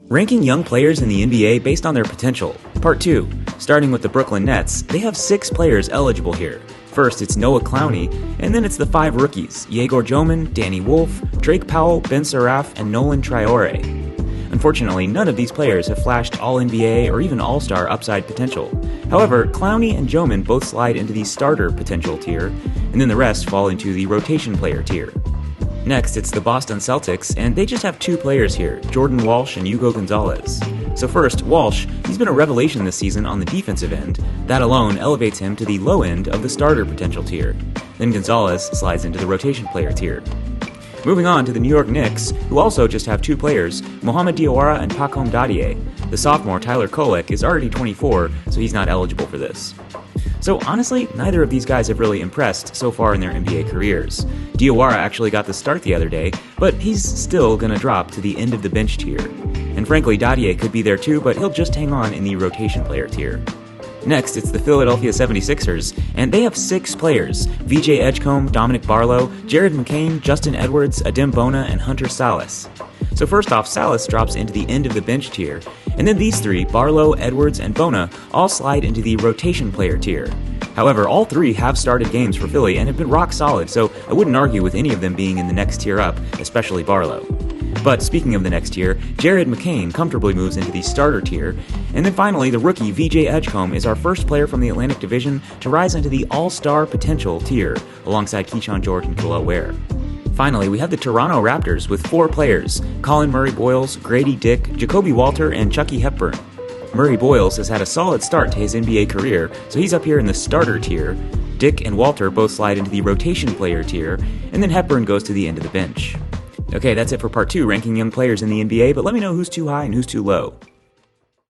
Ranking young players in the NBA based on their potential. Part 2. Starting with the Brooklyn Nets, they have 6 players eligible here. First, it's Noah Clowney, and then it's the 5 rookies, Yegor Joman, Danny Wolf, Drake Powell, Ben Seraph, and Nolan Traore. Unfortunately, none of these players have flashed All-NBA or even All-Star upside potential. However, Clowney and Joman both slide into the starter potential tier, and then the rest fall into the rotation player tier. Next, it's the Boston Celtics, and they just have 2 players here, Jordan Walsh and Hugo Gonzalez. So first, Walsh, he's been a revelation this season on the defensive end. That alone elevates him to the low end of the starter potential tier. Then Gonzalez slides into the rotation player tier. Moving on to the New York Knicks, who also just have 2 players, Mohamed Diawara and Pacom Dadie. The sophomore Tyler Kolek is already 24, so he's not eligible for this. So honestly, neither of these guys have really impressed so far in their NBA careers. Diawara actually got the start the other day, but he's still gonna drop to the end of the bench tier. And frankly, Dadie could be there too, but he'll just hang on in the rotation player tier. Next, it's the Philadelphia 76ers, and they have 6 players, VJ Edgecombe, Dominic Barlow, Jared McCain, Justin Edwards, Adem Bona, and Hunter Salas. So first off, Salas drops into the end of the bench tier, and then these 3, Barlow, Edwards, and Bona, all slide into the rotation player tier. However, all 3 have started games for Philly and have been rock solid, so I wouldn't argue with any of them being in the next tier up, especially Barlow. But speaking of the next tier, Jared McCain comfortably moves into the starter tier, and then finally the rookie VJ Edgecombe is our first player from the Atlantic Division to rise into the All-Star potential tier, alongside Keyshawn George and Kel'el Ware. Finally, we have the Toronto Raptors with 4 players, Colin Murray-Boyles, Grady Dick, Jacoby Walter, and Chucky Hepburn. Murray-Boyles has had a solid start to his NBA career, so he's up here in the starter tier. Dick and Walter both slide into the rotation player tier, and then Hepburn goes to the end of the bench. Okay, that's it for part 2, ranking young players in the NBA, but let me know who's too high and who's too low.